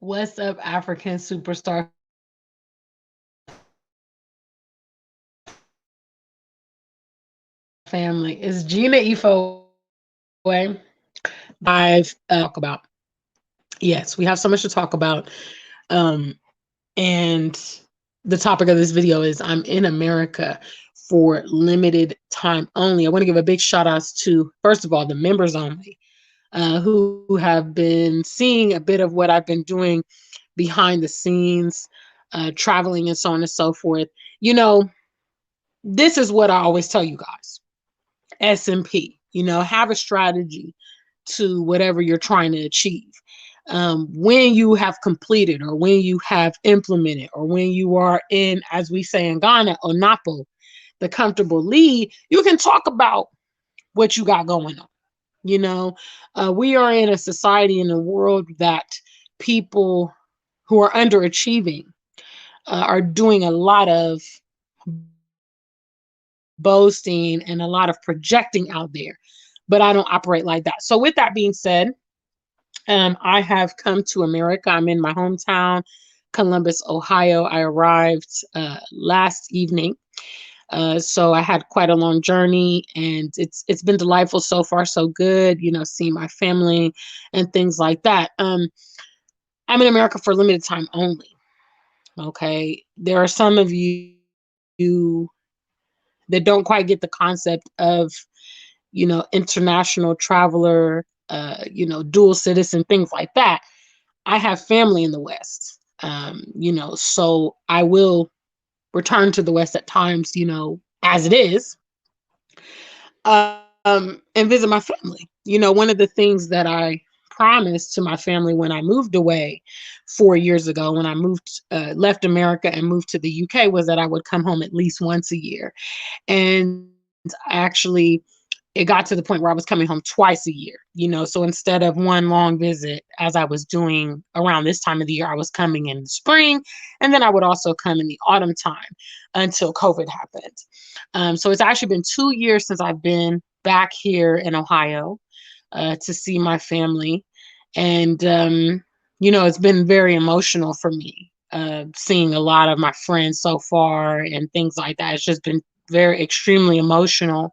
What's up, African superstar family? It's Gina Ifoe. Talk about. Yes, we have so much to talk about. Um, and the topic of this video is I'm in America for limited time only. I want to give a big shout outs to, first of all, the members only, who have been seeing a bit of what I've been doing behind the scenes, traveling and so on and so forth. You know, this is what I always tell you guys. SMP, have a strategy to whatever you're trying to achieve. When you have completed or when you have implemented or when you are in, as we say in Ghana, Onapo, the comfortable lead, you can talk about what you got going on. You know, we are in a society in a world that people who are underachieving are doing a lot of boasting and a lot of projecting out there, but I don't operate like that. So, with that being said, I have come to America. I'm in my hometown, Columbus, Ohio. I arrived last evening. So I had quite a long journey, and it's been delightful so far, so good. Seeing my family and things like that. I'm in America for limited time only. Okay, there are some of you that don't quite get the concept of international traveler, dual citizen, things like that. I have family in the West, so I will return to the West at times, as it is, and visit my family. One of the things that I promised to my family when I moved away 4 years ago, when I left America and moved to the UK, was that I would come home at least once a year. And actually, it got to the point where I was coming home twice a year, so instead of one long visit, as I was doing around this time of the year, I was coming in the spring, and then I would also come in the autumn time until COVID happened. So it's actually been 2 years since I've been back here in Ohio to see my family. And, it's been very emotional for me, seeing a lot of my friends so far and things like that. It's just been very extremely emotional.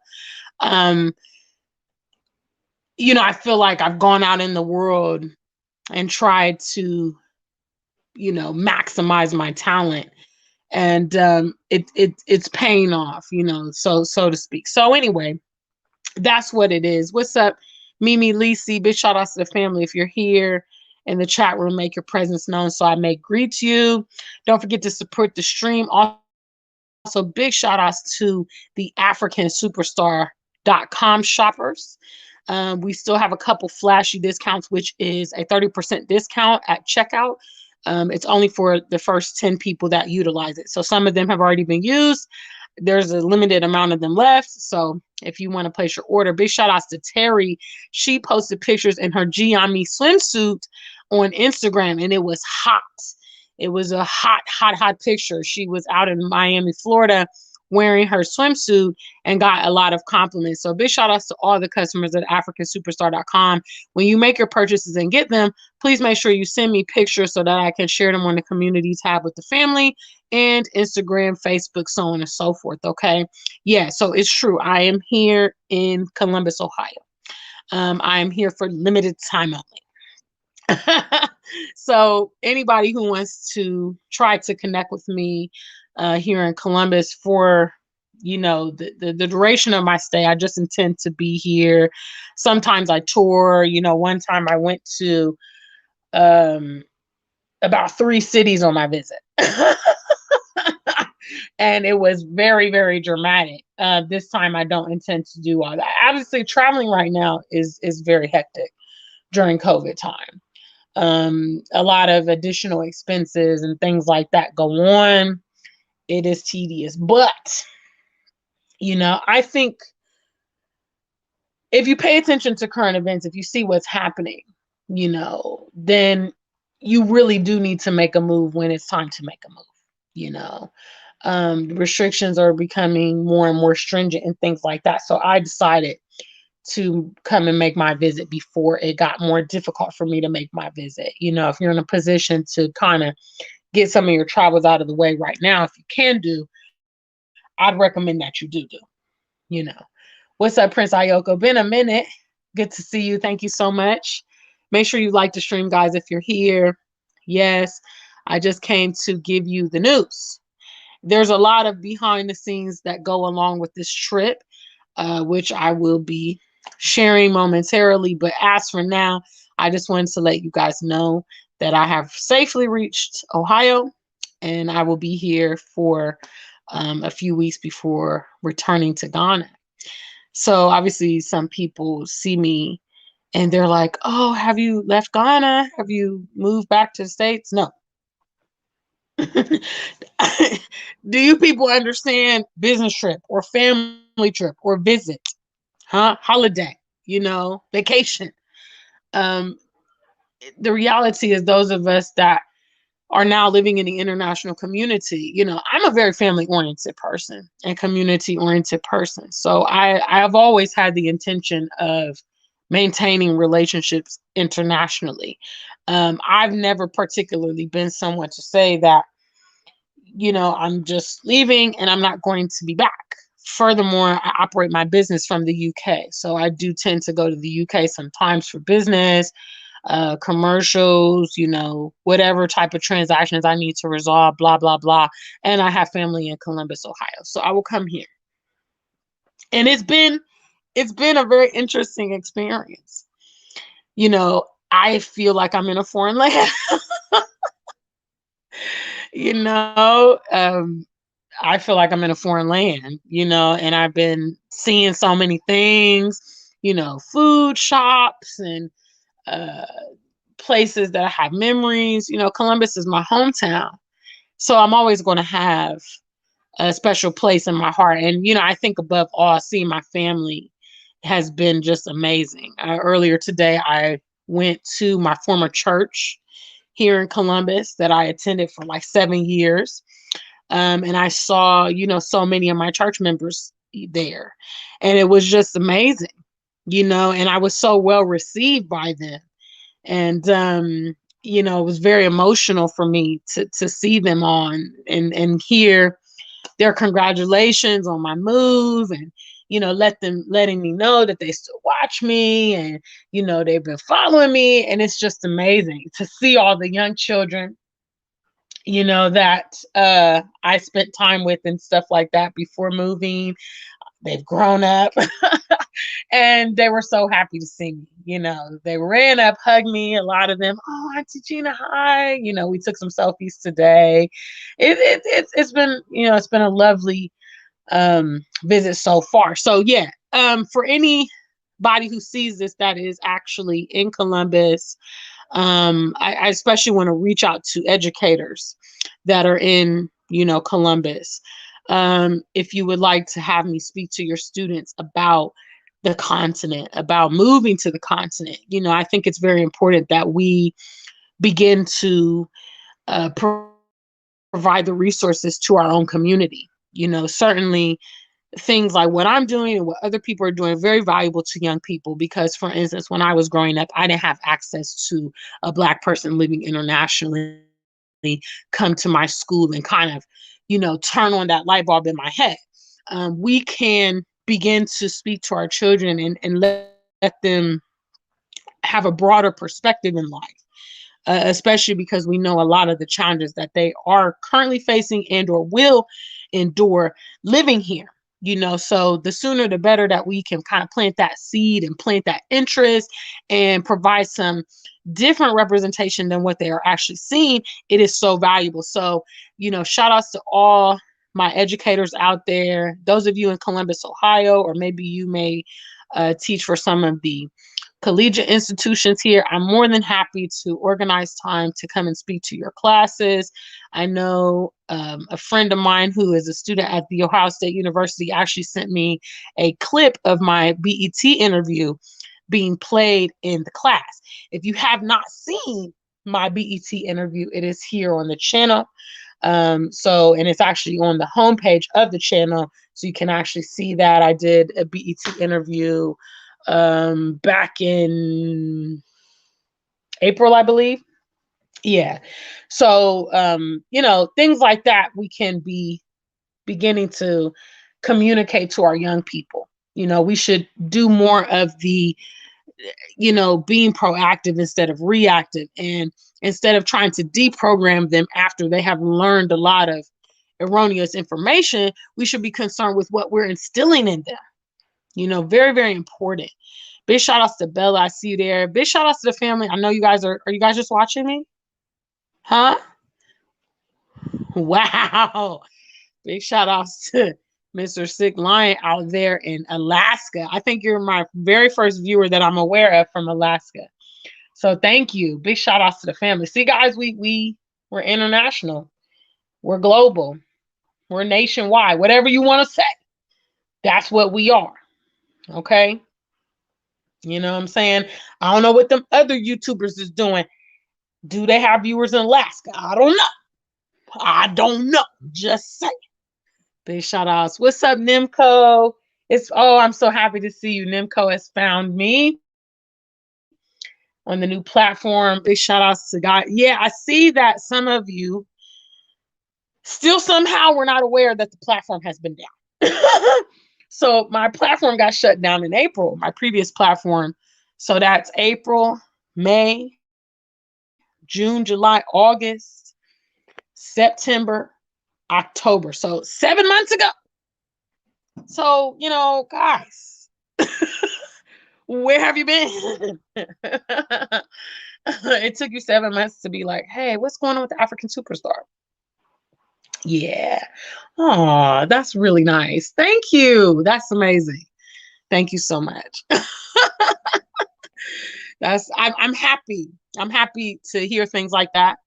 um I feel like I've gone out in the world and tried to maximize my talent, and it's paying off, so to speak. So anyway, that's what it is. What's up, Mimi Lisi? Big shout outs to the family. If you're here in the chat room, make your presence known so I may greet you. Don't forget to support the stream. Also, big shout outs to the AfricanSuperstar.com shoppers. We still have a couple flashy discounts, which is a 30% discount at checkout. It's only for the first 10 people that utilize it. So some of them have already been used. There's a limited amount of them left. So if you want to place your order, big shout outs to Terry. She posted pictures in her Gianni swimsuit on Instagram, and it was hot. It was a hot, hot, hot picture. She was out in Miami, Florida, wearing her swimsuit and got a lot of compliments. So big shout outs to all the customers at AfricanSuperstar.com. When you make your purchases and get them, please make sure you send me pictures so that I can share them on the community tab with the family and Instagram, Facebook, so on and so forth. Okay. Yeah. So it's true. I am here in Columbus, Ohio. I am here for limited time only. So anybody who wants to try to connect with me here in Columbus for the duration of my stay, I just intend to be here. Sometimes I tour. One time I went to um about 3 cities on my visit. And it was very, very dramatic. This time I don't intend to do all that. Obviously, traveling right now is very hectic during COVID time. A lot of additional expenses and things like that go on. It is tedious, but I think if you pay attention to current events, if you see what's happening, then you really do need to make a move when it's time to make a move. You know, restrictions are becoming more and more stringent and things like that. So I decided to come and make my visit before it got more difficult for me to make my visit. You know, if you're in a position to kind of get some of your travels out of the way right now, if you can do, I'd recommend that you do, you know. What's up, Prince Ayoko? Been a minute. Good to see you. Thank you so much. Make sure you like the stream, guys, if you're here. Yes, I just came to give you the news. There's a lot of behind the scenes that go along with this trip, which I will be sharing momentarily. But as for now, I just wanted to let you guys know that I have safely reached Ohio and I will be here for a few weeks before returning to Ghana. So obviously, some people see me and they're like, "Oh, have you left Ghana? Have you moved back to the States?" No. Do you people understand business trip or family trip or visit? Huh? Holiday, you know, vacation. Um, the reality is those of us that are now living in the international community, you know, I'm a very family oriented person and community oriented person. So I've always had the intention of maintaining relationships internationally. I've never particularly been someone to say that, you know, I'm just leaving and I'm not going to be back. Furthermore, I operate my business from the UK. So I do tend to go to the UK sometimes for business, commercials, you know, whatever type of transactions I need to resolve, blah, blah, blah. And I have family in Columbus, Ohio. So I will come here. And it's been a very interesting experience. You know, I feel like I'm in a foreign land. you know, I feel like I'm in a foreign land, you know, and I've been seeing so many things, you know, food shops and uh, places that I have memories. You know, Columbus is my hometown. So I'm always going to have a special place in my heart. And, you know, I think above all, seeing my family has been just amazing. Earlier today, I went to my former church here in Columbus that I attended for like 7 years. And I saw, you know, so many of my church members there. And it was just amazing, you know, and I was so well received by them. And you know, it was very emotional for me to see them on and hear their congratulations on my move, and you know, letting me know that they still watch me, and you know, they've been following me. And it's just amazing to see all the young children, you know, that I spent time with and stuff like that before moving. They've grown up and they were so happy to see me. You know, they ran up, hugged me, a lot of them. Oh, Auntie Gina, hi. You know, we took some selfies today. It's been, you know, it's been a lovely visit so far. So yeah, for anybody who sees this that is actually in Columbus, I especially want to reach out to educators that are in, you know, Columbus. If you would like to have me speak to your students about the continent, about moving to the continent, you know, I think it's very important that we begin to provide the resources to our own community. You know, certainly things like what I'm doing and what other people are doing are very valuable to young people because, for instance, when I was growing up, I didn't have access to a Black person living internationally come to my school and kind of, you know, turn on that light bulb in my head. We can begin to speak to our children and let them have a broader perspective in life. Especially because we know a lot of the challenges that they are currently facing and or will endure living here. You know, so the sooner the better that we can kind of plant that seed and plant that interest and provide some different representation than what they are actually seeing, it is so valuable. So, you know, shout outs to all my educators out there, those of you in Columbus, Ohio, or maybe you may teach for some of the collegiate institutions here. I'm more than happy to organize time to come and speak to your classes. I know a friend of mine who is a student at The Ohio State University actually sent me a clip of my BET interview being played in the class. If you have not seen my BET interview, it is here on the channel. And it's actually on the homepage of the channel, so you can actually see that I did a BET interview back in April, I believe. Yeah. So, things like that we can be beginning to communicate to our young people. We should do more of the, being proactive instead of reactive. And instead of trying to deprogram them after they have learned a lot of erroneous information, we should be concerned with what we're instilling in them. Very, very important. Big shout outs to Bella. I see you there. Big shout outs to the family. I know you guys are you guys just watching me? Huh? Wow. Big shout outs to Mr. Sick Lion out there in Alaska. I think you're my very first viewer that I'm aware of from Alaska. So thank you. Big shout outs to the family. See, guys, we're international. We're global. We're nationwide. Whatever you want to say. That's what we are. Okay? You know what I'm saying? I don't know what them other YouTubers is doing. Do they have viewers in Alaska? I don't know. Just say. Big shout outs. What's up, Nimco? I'm so happy to see you. Nimco has found me on the new platform. Big shout outs to God. Yeah, I see that some of you still somehow were not aware that the platform has been down. So my platform got shut down in April, my previous platform. So that's April, May, June, July, August, September, October. So 7 months ago. So, guys, where have you been? It took you 7 months to be like, hey, what's going on with the African Superstar? Yeah. Oh, that's really nice. Thank you. That's amazing. Thank you so much. I'm happy. I'm happy to hear things like that.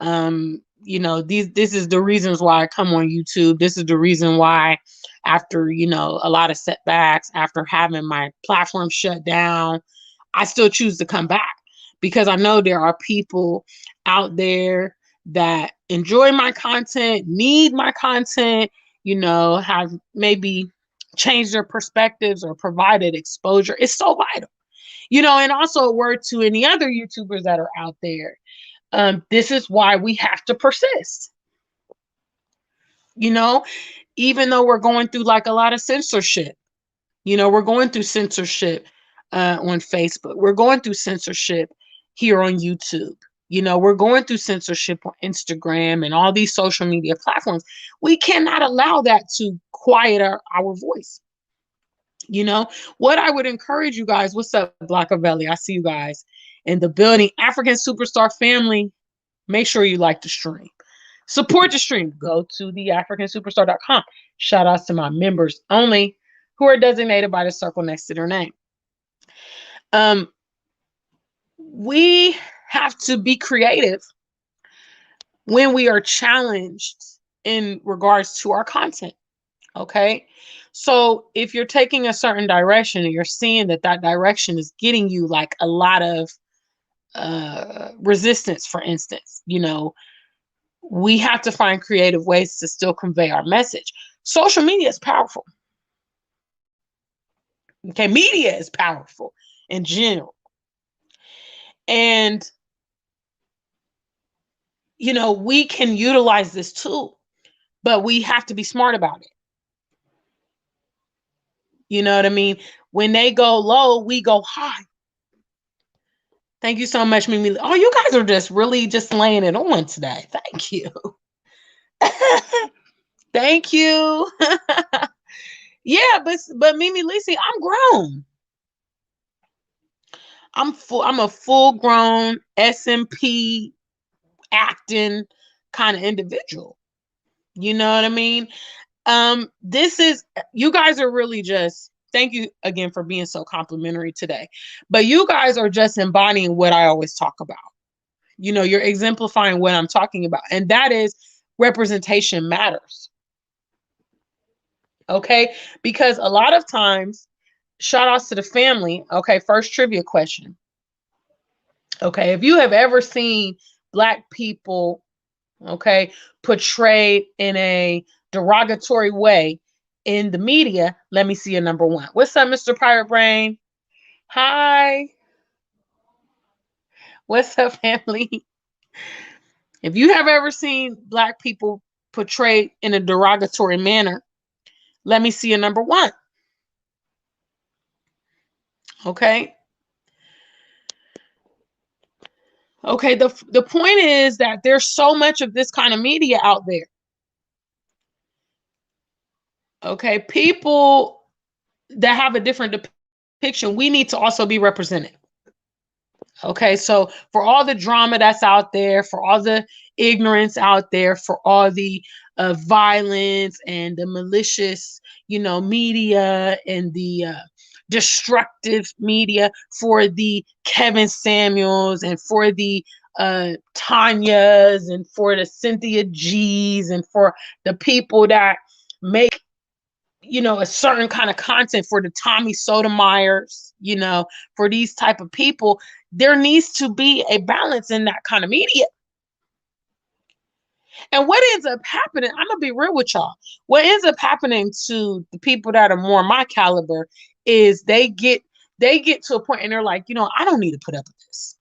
This is the reasons why I come on YouTube. This is the reason why after, a lot of setbacks, after having my platform shut down, I still choose to come back because I know there are people out there that enjoy my content, need my content, have maybe changed their perspectives or provided exposure. It's so vital. And also a word to any other YouTubers that are out there. This is why we have to persist. Even though we're going through like a lot of censorship, we're going through censorship on Facebook. We're going through censorship here on YouTube. We're going through censorship on Instagram and all these social media platforms. We cannot allow that to quiet our voice. What I would encourage you guys, what's up, Blackavelli? I see you guys in the building. African Superstar family, make sure you like the stream. Support the stream. Go to theafricansuperstar.com. Shout outs to my members only who are designated by the circle next to their name. We have to be creative when we are challenged in regards to our content. Okay. So if you're taking a certain direction and you're seeing that direction is getting you like a lot of resistance, for instance, we have to find creative ways to still convey our message. Social media is powerful. Okay. Media is powerful in general. And, we can utilize this tool, but we have to be smart about it. You know what I mean? When they go low, we go high. Thank you so much, Mimi. Oh, you guys are just really just laying it on today. Thank you. Thank you. Yeah, but Mimi Lisi, I'm grown. I'm a full grown SMP acting kind of individual. You know what I mean? You guys are really just, thank you again for being so complimentary today. But you guys are just embodying what I always talk about. You're exemplifying what I'm talking about. And that is representation matters. Okay? Because a lot of times, shout outs to the family. Okay, first trivia question. Okay, if you have ever seen Black people, okay, portrayed in a derogatory way in the media, let me see your number one. What's up, Mr. Pirate Brain? Hi. What's up, family? If you have ever seen Black people portrayed in a derogatory manner, let me see a number one. Okay. Okay. The point is that there's so much of this kind of media out there. Okay. People that have a different depiction, we need to also be represented. Okay, so for all the drama that's out there, for all the ignorance out there, for all the violence and the malicious, media and the destructive media, for the Kevin Samuels and for the Tanyas and for the Cynthia G's and for the people that make a certain kind of content, for the Tommy Sotomayers, for these type of people, there needs to be a balance in that kind of media. And what ends up happening, I'm gonna be real with y'all. What ends up happening to the people that are more my caliber is they get to a point and they're like, I don't need to put up with this.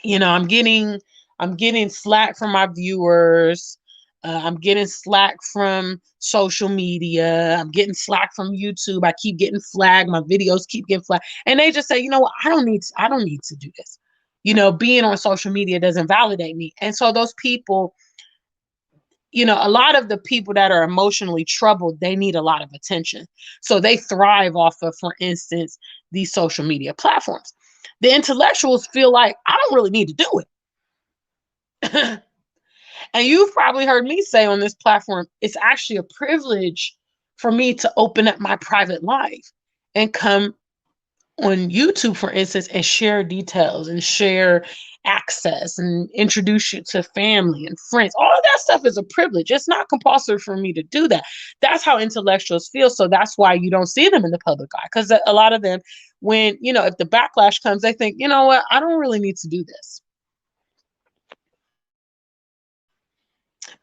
I'm getting slack from my viewers. I'm getting slack from social media. I'm getting slack from YouTube. I keep getting flagged. My videos keep getting flagged. And they just say, what? I don't need to do this. Being on social media doesn't validate me. And so those people, a lot of the people that are emotionally troubled, they need a lot of attention. So they thrive off of, for instance, these social media platforms. The intellectuals feel like, I don't really need to do it. And you've probably heard me say on this platform, it's actually a privilege for me to open up my private life and come on YouTube, for instance, and share details and share access and introduce you to family and friends. All of that stuff is a privilege. It's not compulsory for me to do that. That's how intellectuals feel. So that's why you don't see them in the public eye, because a lot of them, when, if the backlash comes, they think, what, I don't really need to do this.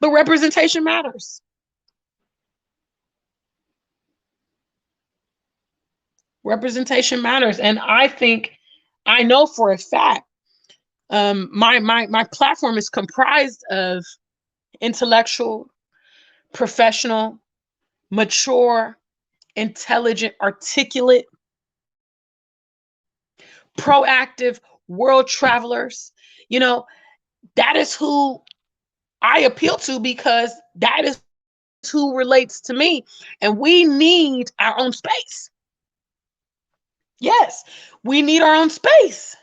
But representation matters. Representation matters. And I know for a fact, my platform is comprised of intellectual, professional, mature, intelligent, articulate, proactive world travelers. That is who I appeal to, because that is who relates to me. And we need our own space. Yes, we need our own space.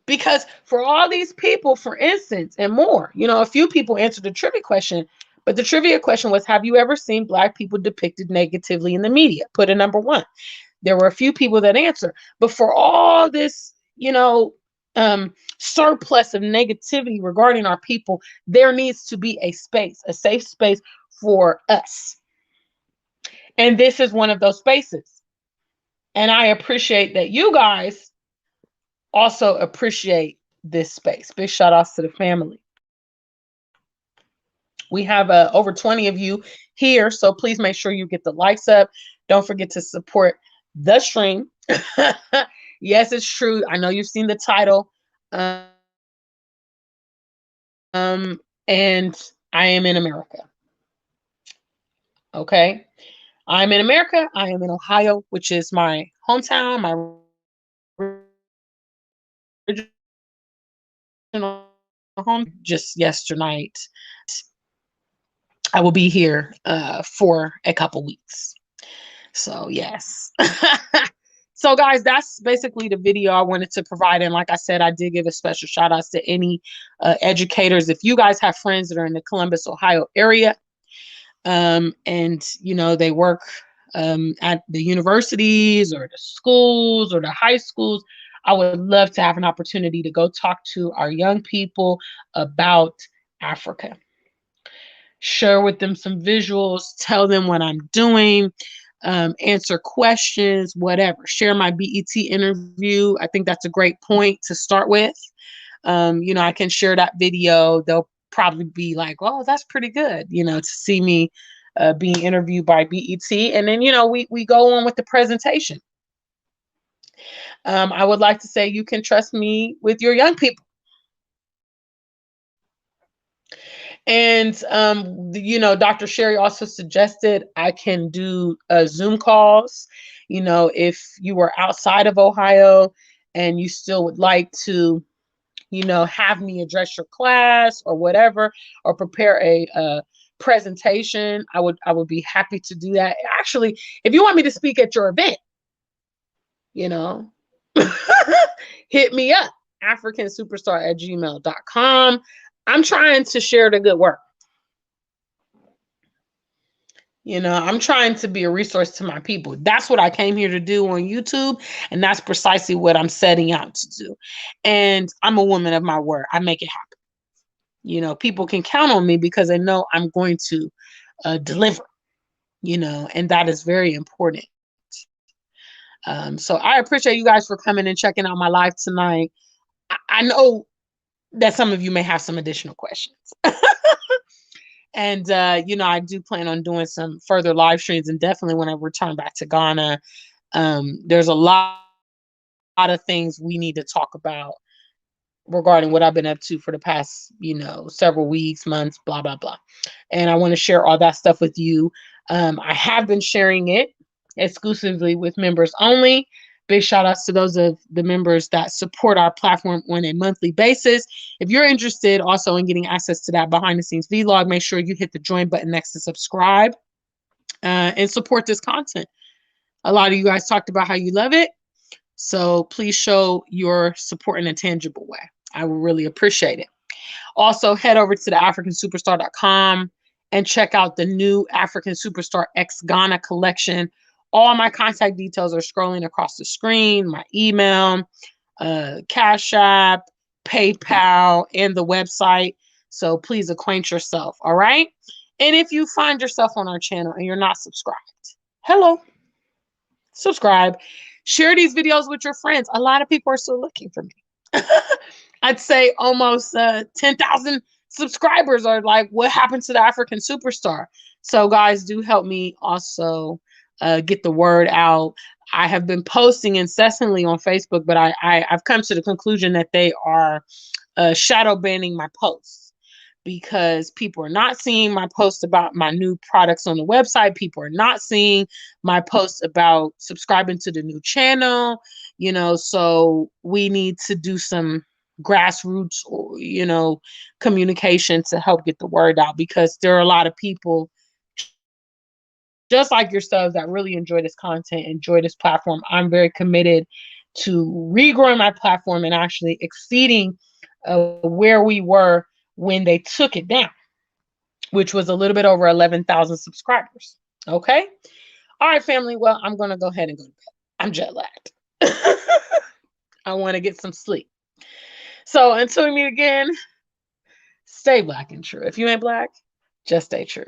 Because for all these people, for instance, and more, a few people answered the trivia question, but the trivia question was, have you ever seen Black people depicted negatively in the media? Put a number one. There were a few people that answered, but for all this, surplus of negativity regarding our people, there needs to be a space, a safe space for us. And this is one of those spaces. And I appreciate that you guys also appreciate this space. Big shout outs to the family. We have over 20 of you here, so please make sure you get the likes up. Don't forget to support the stream. Yes, it's true. I know you've seen the title. And I am in America. Okay. I'm in America. I am in Ohio, which is my hometown, my original home. Just yesterday night, I will be here for a couple weeks. So yes. So guys, that's basically the video I wanted to provide. And like I said, I did give a special shout outs to any educators. If you guys have friends that are in the Columbus, Ohio area, and they work at the universities or the schools or the high schools, I would love to have an opportunity to go talk to our young people about Africa. Share with them some visuals, tell them what I'm doing, answer questions, whatever. Share my BET interview. I think that's a great point to start with. I can share that video. They'll probably be like, "Oh, that's pretty good," to see me being interviewed by BET. And then, we go on with the presentation. I would like to say you can trust me with your young people. And Dr. Sherry also suggested I can do Zoom calls. If you were outside of Ohio and you still would like to, have me address your class or whatever, or prepare a presentation, I would be happy to do that. Actually, if you want me to speak at your event, you know, hit me up, africansuperstar@gmail.com. I'm trying to share the good work. I'm trying to be a resource to my people. That's what I came here to do on YouTube. And that's precisely what I'm setting out to do. And I'm a woman of my word. I make it happen. People can count on me because they know I'm going to deliver, and that is very important. So I appreciate you guys for coming and checking out my live tonight. I know that some of you may have some additional questions. And, I do plan on doing some further live streams, and definitely when I return back to Ghana, there's a lot of things we need to talk about regarding what I've been up to for the past, several weeks, months, blah, blah, blah. And I want to share all that stuff with you. I have been sharing it exclusively with members only. Big shout outs to those of the members that support our platform on a monthly basis. If you're interested also in getting access to that behind the scenes vlog, make sure you hit the join button next to subscribe and support this content. A lot of you guys talked about how you love it. So please show your support in a tangible way. I will really appreciate it. Also, head over to the africansuperstar.com and check out the new African Superstar X Ghana collection. All my contact details are scrolling across the screen, my email, Cash App, PayPal, and the website. So please acquaint yourself, all right? And if you find yourself on our channel and you're not subscribed, hello, subscribe. Share these videos with your friends. A lot of people are still looking for me. I'd say almost 10,000 subscribers are like, what happened to the African Superstar? So guys, do help me also get the word out. I have been posting incessantly on Facebook, but I've come to the conclusion that they are shadow banning my posts because people are not seeing my posts about my new products on the website. People are not seeing my posts about subscribing to the new channel, so we need to do some grassroots, communication to help get the word out, because there are a lot of people just like yourselves that really enjoy this content, enjoy this platform. I'm very committed to regrowing my platform and actually exceeding where we were when they took it down, which was a little bit over 11,000 subscribers. Okay. All right, family. Well, I'm going to go ahead and go to bed. I'm jet lagged. I want to get some sleep. So until we meet again, stay black and true. If you ain't black, just stay true.